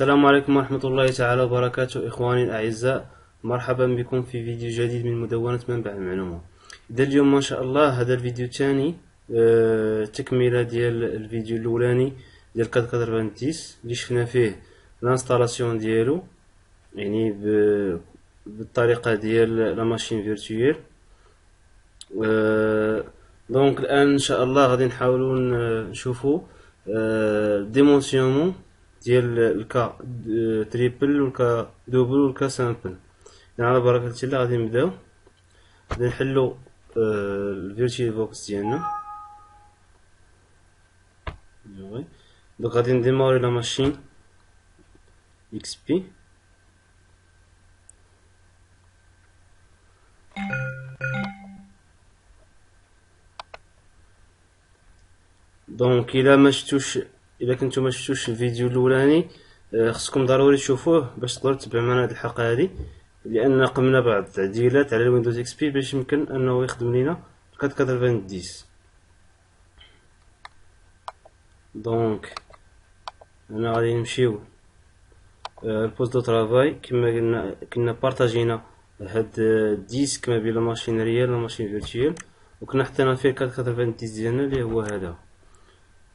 السلام عليكم ورحمة الله تعالى وبركاته إخواني الأعزاء، مرحبا بكم في فيديو جديد من مدونة منبع المعلومة. إذا اليوم ما شاء الله هذا الفيديو الثاني تكملة ديال الفيديو الأولاني ديال 490 اللي شفنا فيه الانستالاسيون ديالو، يعني بالطريقة ديال لا ماشين فيرتويال. دونك الآن إن شاء الله غادي نحاولوا نشوفوا ديمونسيونمون ديال الكا تريبل والكا دوبل والكا سامبل. يعني على بركة الله غادي نبداو، غادي نحلو الفيرتوال بوكس ديالنا. دونك غادي نديماري لا ماشين اكس بي. دونك الا كنتو ما شفتوش الفيديو الاولاني خصكم ضروري تشوفوه باش تقدروا تتبعوا معنا هذه الحلقه هذه، لان قمنا بعض التعديلات على الويندوز اكس بي باش يمكن انه يخدم لينا 490. دونك هنا غادي نمشيو البوست دو ترافاي كما كنا بارطاجينا هاد الديسك ما بين لا ماشين ريال لا ماشين فيرتوال، وكنا حطينا فيه 490 ديالنا اللي هو هذا.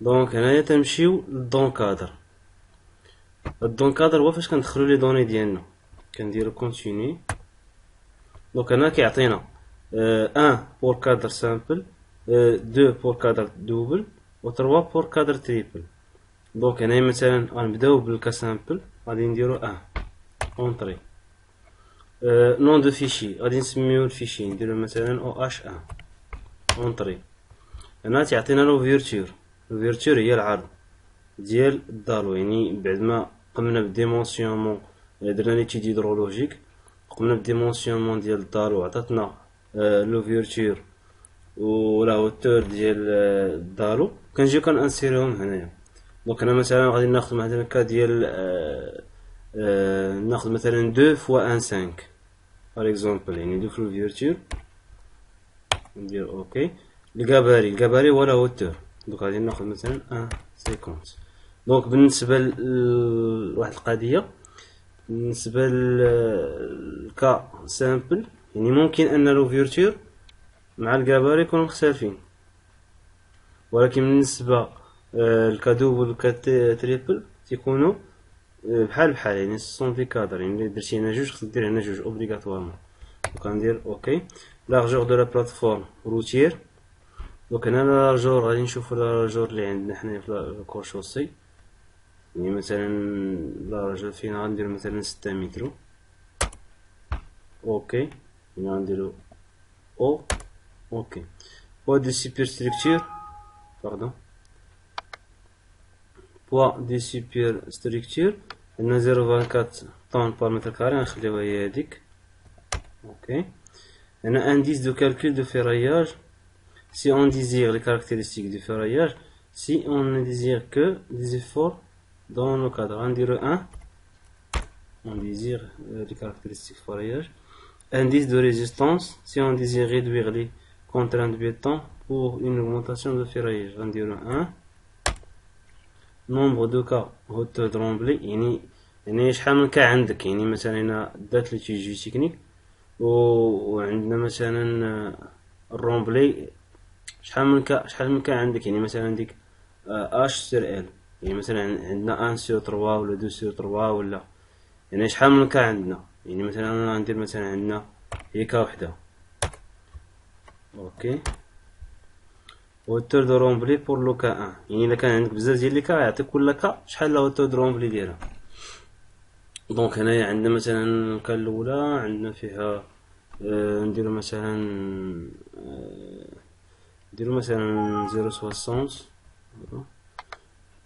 دونك هنايا تنمشيو للدون كادر. الدون كادر هو فاش كندخلو لي دوني ديالنا كنديرو كونتيني. دونك هنا كيعطينا 1 بور كادر سامبل، 2 بور كادر دوبل، و 3 بور كادر تريبل. دونك هنايا مثلا غنبداو بالكا سامبل، غادي نديرو 1 اونطري نون دو فيشي، غادي نسميو الفيشي نديرو مثلا او اش 1 اونطري. هنا تعطينا لو فيرتور. الفيرتور هي العرض ديال الدالو، يعني بعد ما قمنا بالديمونسيونمون درنا ليتيد هيدرولوجيك، قمنا بالديمونسيونمون ديال الدالو، عطاتنا لو فيرتور و لا هوتور ديال الدالو، كنجيو كنانسيريهم هنايا. دونك هنا مثلا غادي ناخذ مثلا كا ديال ناخذ مثلا 2 فوا 1 5 بار اكزومبل، يعني ندير في الفيرتور ندير اوكي. الكاباري ولا هوتور، دونك غادي ناخذ مثلا 1 50. دونك بالنسبه لواحد القضيه، بالنسبه للكا سامبل، يعني ممكن ان لو فيرتور مع الكاباري يكونوا مختلفين، ولكن بالنسبه الكادوبل والكا تريبل تيكونوا بحال يعني سون دي كادر، يعني درتي هنا جوج خصك دير هنا جوج اوبليغاتوارمون. دونك غندير اوكي. لارجور دو لا بلاتفورم روتير. دونك هنا لارجور غادي نشوفو لارجور اللي عندنا حنا في الكورشوسي، يعني مثلا لارجور فينا غنديرو مثلا 6 متر. اوكي هنا غنديرو اوكي. بوا دو سوبر ستركتور بوا دي سوبر ستركتور هنا 0.24 طن بار متر كاري، غنخليوها هي هاديك. اوكي. هنا انديس دو كالكول دو فيراياج. Si on désire les caractéristiques du ferraillage, si on ne désire que des efforts dans le cadre, on dirait 1, on désire les caractéristiques du ferraillage. Indice de résistance, si on désire réduire les contraintes de béton pour une augmentation de ferraillage, on dirait 1. Nombre de cas hauteur de remblai، يعني شحال من كا عندك، يعني مثلا هنا دات لي تيجي تكنيك وعندنا مثلا الرومبلي شحال من كا عندك، يعني مثلا ديك اش سير ال، يعني مثلا عندنا 1 سير 3 ولا 2 سير 3 ولا، يعني شحال من كا عندنا. يعني مثلا انا غندير مثلا عندنا هي كا وحده. اوكي. هوتور دو رومبلي بور لو كا 1، يعني الا كان عندك بزاف ديال لي كا يعطيك كل كا شحال لا هوتور دو رومبلي ديالها. دونك هنايا عندنا مثلا الكا الاولى عندنا فيها نديرو مثلا نديرو مثلا 0.60،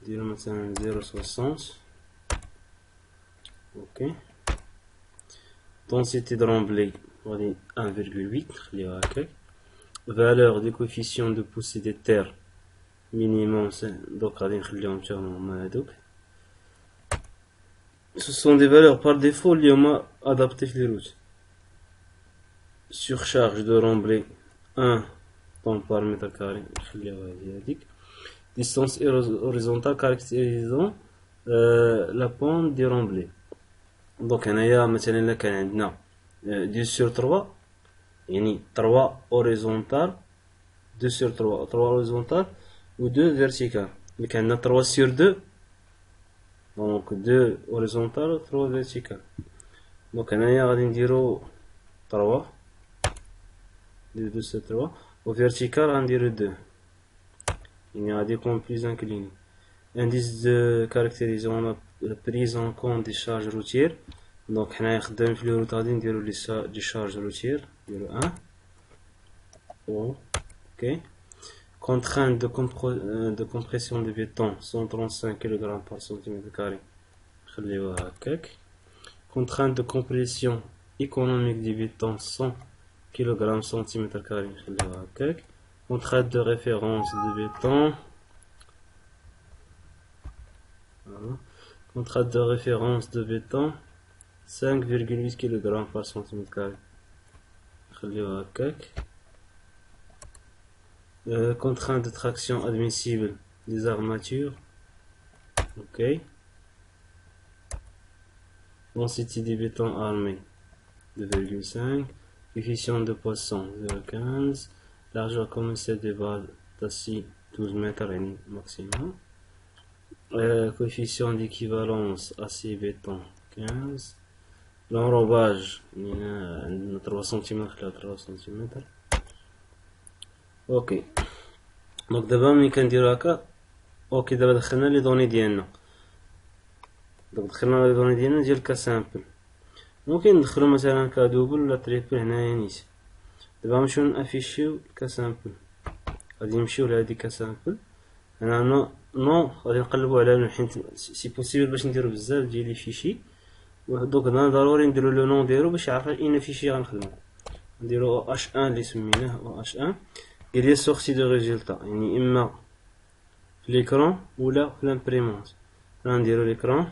نديرو مثلا 0.60. اوكي. densité de remblai غادي 1,8 نخليوها هكاك. valeur du coefficient de poussée des terres minimum، دونك غادي نخليهم حتى هما هادوك. ce sont des valeurs par défaut اللي هما adaptées في les routes. surcharge de remblai 1 طن بار متر كاري نخليوها هاديك. distance horizontale caractérisant لا بون دي رومبلي. دونك هنايا مثلا الا كان عندنا 2 sur 3 يعني 3 اوريزونتال، 2 sur 3 3 اوريزونتال و 2 فيرتيكال. اللي كان عندنا 3 sur 2 دونك 2 اوريزونتال و 3 فيرتيكال. دونك هنايا غادي نديرو 3 2 sur 3 و فيرتيكال غنديرو 2 يعني غادي يكون بليز انكليني. indice de caractérisation la prise en compte des charges routières. دونك حنايا خدامين في الروت غادي نديرو لي شارج روتير نديرو 1 اوكي. contrainte de compression de béton 135 kg par cm². نخليوها هكاك. contrainte de compression économique du béton 100 kg cm². نخليوها هكاك. contrainte de référence de béton. Contrainte de référence de béton 5,8 kg par cm². نخليوها هكاك. Contrainte de traction admissible des armatures. Ok. Densité du béton armé 2,5. Coefficient de poisson 0,15. Largeur commerciale des balles d'acier 12 mètres maximum. Coefficient d'équivalence acier béton 15. L'enrobage 3 cm خلال 3 cm. اوكي. دونك دابا ملي كنديرو هكا اوكي دابا دخلنا لي دوني ديالنا. دونك دخلنا لي دوني ديالنا ديال كاسامبل. ممكن ندخلو مثلا كدوبل ولا تريبل هنايا نيت. دابا نمشيو نافيشيو كاسامبل. غادي نمشيو لهادي كاسامبل. انا نو غادي نقلبو على حيت سي بوسيبل باش نديرو بزاف ديال لي فيشي. دونك هنا ضروري نديرو لو نون ديالو باش يعرف اين فيشي غنخدمو. نديرو H1 اللي سميناه H1. Il est sorti de résultat يعني إما في l'écran ولا في l'imprimante. نديرو l'écran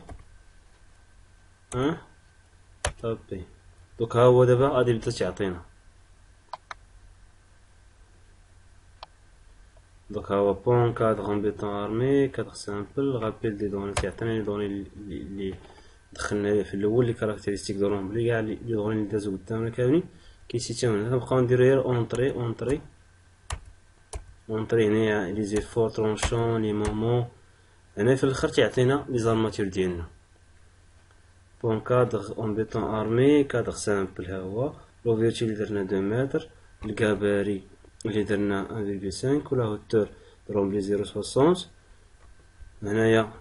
طابي. دوك ها هو دابا غادي يبدا تيعطينا. دوك ها هو بون كادغ ان بيتون ارمي كادغ سامبل غابيل دي دوني تيعطينا لي دوني اللي دخلنا في الاول لي كاركتيرستيك دو رومبلي كاع لي دوني اللي دازو قدامنا كاملين كيسيتيو هنا. نبقاو نديرو غير اونطري هنايا لي زيفور طرونشون لي مومون. هنا في الاخر تيعطينا لي زارماتور ديالنا. بون كادغ اون بيتون ارمي كادغ سامبل ها هو. لوفيرتي اللي درنا 2 متر. الكاباري اللي درنا 1,5 ولا هوتور رومبلي 0.60. هنايا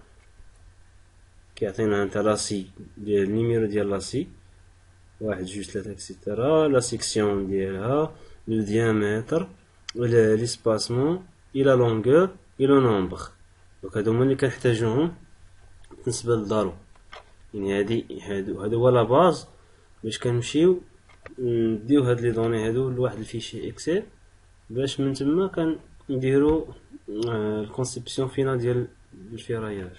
كيعطينا انت لاسي ديال النيميرو ديال لاسي 1 2 3 اكسيتيرا. لا سيكسيون ديالها لو ديامتر ليسباسمون الى لونغور الى نومبر. دوك هادو هما اللي كنحتاجوهم بالنسبه للدارو. يعني هادو هو لا باز باش كنمشيو نديو هاد لي دوني هادو لواحد الفيشي اكسل باش من تما كنديرو الكونسيبسيون فينال ديال الفيراياج.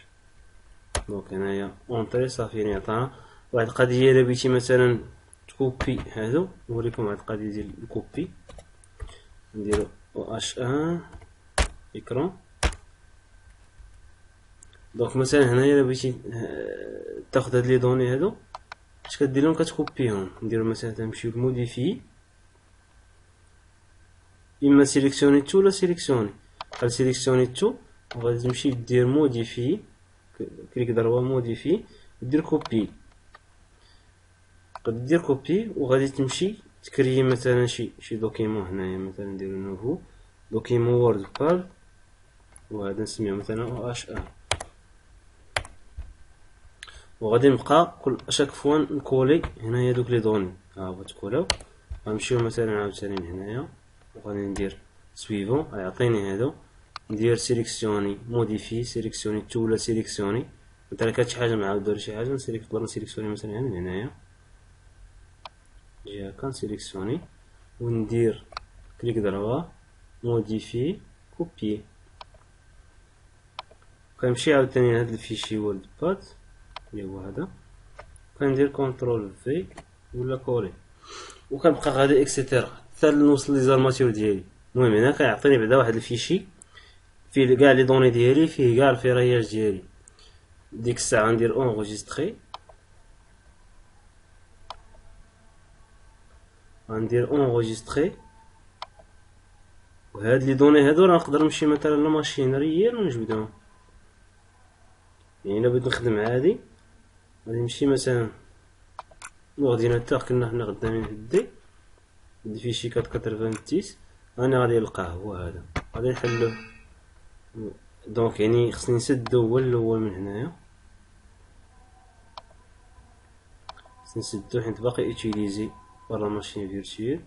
دونك هنايا اونطري صافي نعطينا واحد القضيه. الا بغيتي مثلا تكوبي هادو نوريكم واحد القضيه ديال الكوبي. نديرو H1 écran. دونك مثلا هنايا الا بغيتي تاخد هاد لي دوني هادو اش كدير لهم كتكوبيهم. نديرو مثلا تنمشيو لموديفي اما سيليكسيوني تو ولا سيليكسيوني. بحال سيليكسيوني تو وغادي تمشي دير موديفي كليك ضربه موديفي دير كوبي. قد دير كوبي وغادي تمشي تكري مثلا شي دوكيمون. هنايا مثلا نديرو نوفو دوكيمون وورد بال وهذا نسميه مثلا H1. وغادي نبقى كل اشاك فوا نكولي هنايا دوك لي دوني ها هو تكولاو. غنمشيو مثلا عاوتاني هنايا وغادي ندير سويفون غيعطيني هادو. ندير سيليكسيوني موديفي سيليكسيوني تو ولا سيليكسيوني. مثلا كانت شي حاجه معاود دار شي حاجه نقدر نسيليكسيوني مثلا من هنايا جي هاكا نسيليكسيوني وندير كليك ضربه موديفي كوبي. كنمشي عاوتاني لهاد الفيشي وورد باد اللي هو هذا كندير كونترول في ولا كولي وكنبقى غادي اكسيتيرا حتى نوصل لي زارماتور ديالي. المهم هنا كيعطيني بعدا واحد الفيشي فيه كاع لي دوني ديالي فيه كاع الفيراياج ديالي. ديك الساعة ندير اونغوجيستخي، غندير اونغوجيستخي، وهاد لي دوني هادو راه نقدر نمشي مثلا لماشينريال ونجبدهم. يعني الا بغيت نخدم عادي غادي نمشي مثلا لورديناتور كنا حنا خدامين في دي فيشي 486، انا غادي نلقاه هو هذا، غادي نحلوه. دونك يعني خصني نسدو هو الاول من هنايا، خصني نسدو حيت باقي يوتيليزي برا ماشين فيرتويال.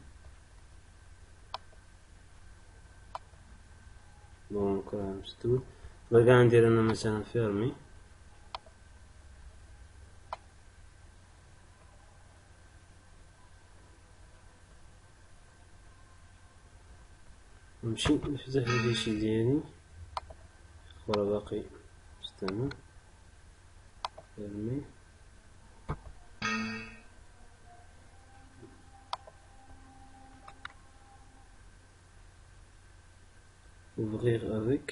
دونك راه مسدود، كاع ندير انا مثلا فيرمي، نمشي نفتح الفيشي ديالي، اخرى باقي مستعمل، فيرمي. ouvrir avec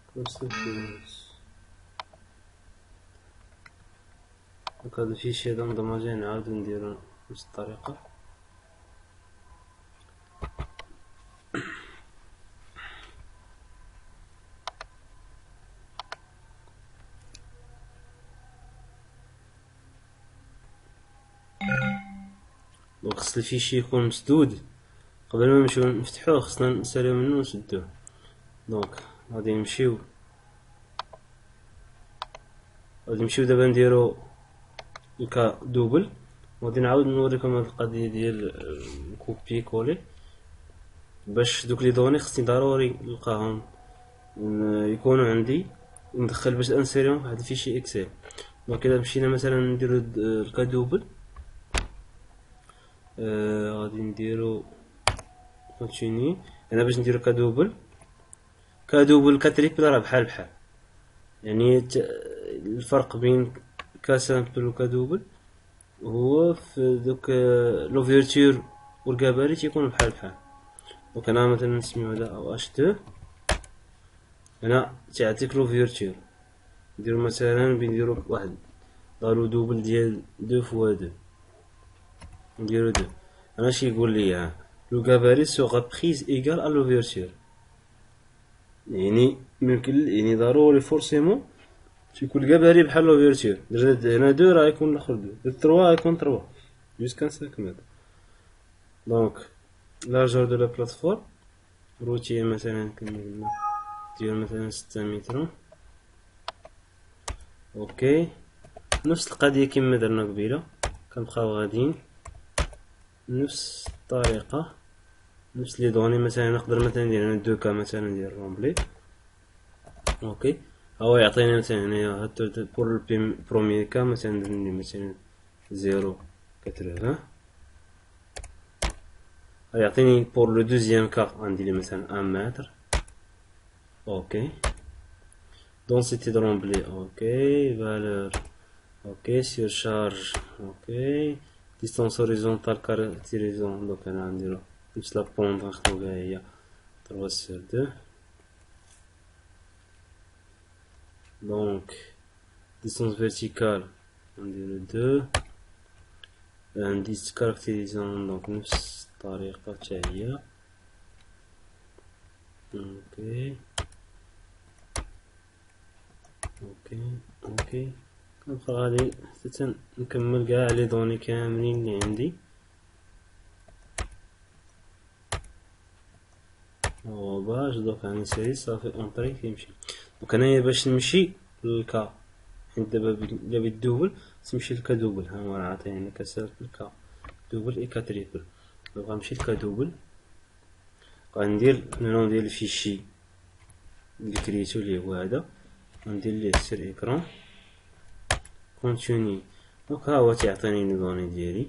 Close. دونك هاد الفيشي هذا مضمجين نعاودو نديرو بنفس الطريقة. دونك خص الفيشي يكون مسدود قبل ما نمشيو نفتحوه، خصنا نساليو منو ونسدوه. دونك غادي نمشيو دابا نديرو الكا دوبل، وغادي نعاود نوريكم هاد القضية ديال كوبي كولي، باش دوك لي دوني خصني ضروري نلقاهم يكونوا عندي ندخل باش انسيريهم في واحد الفيشي اكسل. دونك الا مشينا مثلا نديرو الكا دوبل، غادي نديرو كونتيني. انا باش نديرو كادوبل كتريبل راه بحال يعني الفرق بين كاسامبل وكادوبل هو في دوك لوفيرتور والكاباري تيكونوا بحال. دونك انا مثلا نسميو هذا او اش 2، هنا تعطيك لوفيرتور، نديرو مثلا نديرو واحد دارو دوبل ديال 2 فوا 2، نديرو 2. انا شي يقول لي لو كاباري سوغا بريز ايغال ا لوفيرتور، يعني ممكن يعني ضروري فورسيمون تيكون الكاباري بحال لوفيرتور. درت هنا 2 راه يكون الاخر 2، درت 3 يكون 3 جوسكا 5 متر. دونك لارجور دو لا بلاتفورم روتي مثلا كنقولو ديال مثلا 6 متر. اوكي نفس القضيه كما درنا قبيله، كنبقاو غاديين نفس الطريقه، نفس لي دوني. مثلا نقدر مثلا ندير هنا 2 كا مثلا ندير رومبلي. اوكي هو يعطيني مثلا هنايا بور البروميير كا مثلا ندير مثلا 0.80، يعطيني بور لو دوزيام كا غندير لي مثلا 1 متر. اوكي densité de remblai, ok, valeur, ok, surcharge, ok, distance horizontale caractérisant, donc on a dit là, plus la pente, il y a 3/2, donc distance verticale, on dit le 2, indice caractérisant, donc nous طريقة تاعية، ok. اوكي كنبقى غادي حتى نكمل كاع لي دوني كاملين اللي عندي. باش دوك غنسالي صافي اونطري كيمشي. دونك انايا باش نمشي للكا، حيت دابا الا بغيت دوبل تمشي للكا دوبل، ها هو راه عطيني كسر الكا دوبل اي كا تريبل. دونك غنمشي للكا دوبل، غندير النوم ديال الفيشي اللي كريتو اللي هو هذا، غندير ليه سير ايكرون كونتيني. دونك ها هو تيعطيني لي دوني ديالي،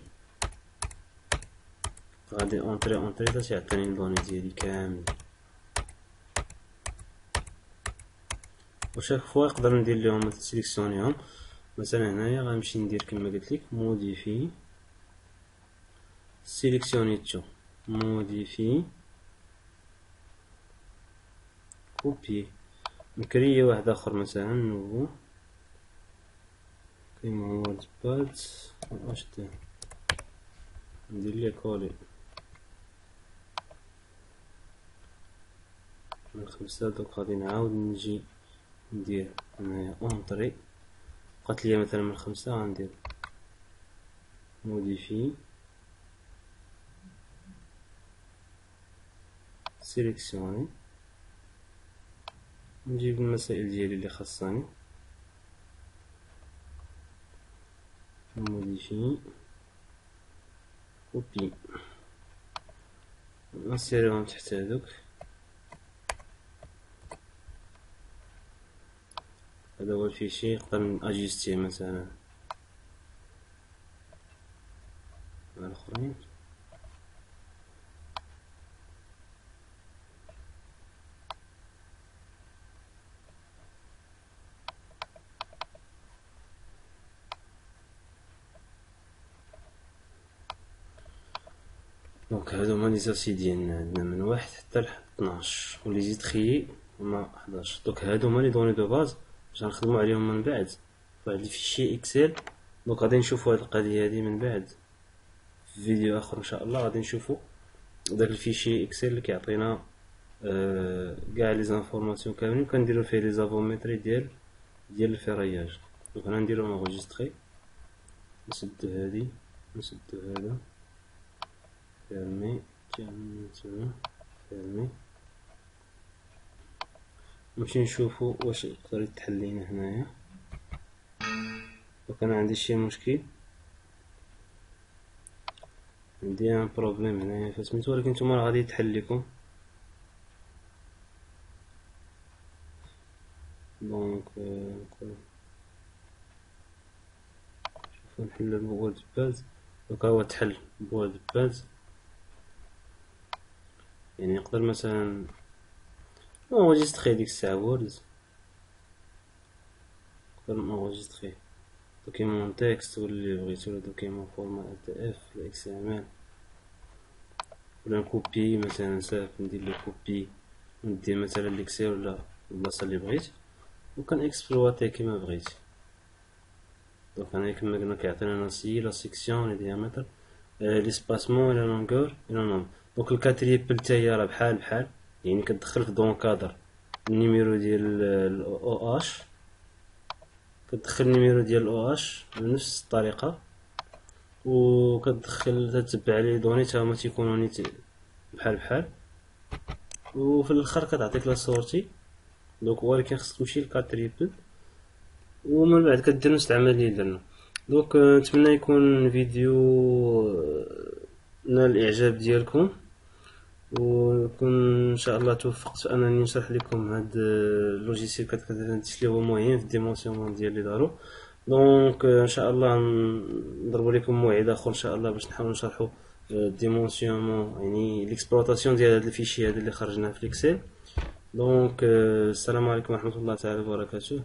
غادي اونطري تا تيعطيني لي دوني ديالي كامل، وشاك فوا نقدر ندير ليهم نسيليكسيونيهم. مثلا هنايا غنمشي ندير كما قلت لك موديفي، سيليكسيونيتو، موديفي، كوبي، نكري واحد اخر مثلا نوفو كيما وورد باد واش دير ندير ليه كولي من 5. دوك غادي نعاود نجي ندير هنايا اونطري بقات ليا مثلا من 5 غندير موديفي سيليكسيوني نجيب المسائل ديالي اللي خاصاني موديفي كوبي نسيرهم تحت هادوك هذا هو الفيشي نقدر ناجيستيه مثلا مع الاخرين دونك هادو هما لي زاسي ديالنا عندنا من 1 حتى ل 12 ولي زيتخيي هما 11 دوك هادو هما لي دوني دو باز باش نخدمو عليهم من بعد فواحد الفيشي اكسل دونك غادي نشوفو هاد القضيه هادي من بعد في فيديو اخر ان شاء الله غادي نشوفو داك الفيشي اكسل اللي كيعطينا كاع لي زانفورماسيون كاملين كنديرو فيه لي زافوميتري ديال الفيرياج دونك انا نديرو انغيستري نسدو هادي نسدو هذا فيرمي فيرمي نمشي نشوفو واش يقدر يتحل لينا هنايا دونك انا عندي شي مشكل عندي ان بروبليم هنايا فسميتو ولكن نتوما راه غادي يتحل لكم دونك شوفو نحل بوورد باز دونك هو تحل بوورد باز يعني نقدر مثلا نونجستخي ديك الساعة ووردز نقدر نونجستخي دوكيمون تكست ولا اللي بغيتو ولا دوكيمون فورما تي اف ولا اكس ام ال ولا نكوبي مثلا صافي ندير لو كوبي ندير مثلا ليكسيل ولا البلاصة اللي بغيت وكان اكسبلواتي كيما بغيت دونك هنا كما قلنا كيعطينا سي لا سيكسيون لي ديامتر ليسباسمون لا لونغور لا نوم دونك الكاتريبل حتى هي راه بحال يعني كتدخل في دون كادر النيميرو ديال الاو اش كتدخل النيميرو ديال الاو اش بنفس الطريقه وكتدخل تتبع لي دوني تا هما تيكونوا نيت بحال وفي الاخر كتعطيك لا سورتي دونك ولكن خصك تمشي للكاتريبل ومن بعد كدير نفس العمليه اللي درنا دونك نتمنى يكون فيديو نال الاعجاب ديالكم وكون ان شاء الله توفقت انني نشرح لكم هاد اللوجيسيال كاتكاتانتيش اللي هو مهم في الديمونسيون ديال اللي دارو دونك ان شاء الله نضربوا لكم موعد اخر ان شاء الله باش نحاولوا نشرحوا الديمونسيون يعني ليكسبلوطاسيون ديال هاد الفيشي هذا اللي خرجناه في الاكسل دونك السلام عليكم ورحمه الله تعالى وبركاته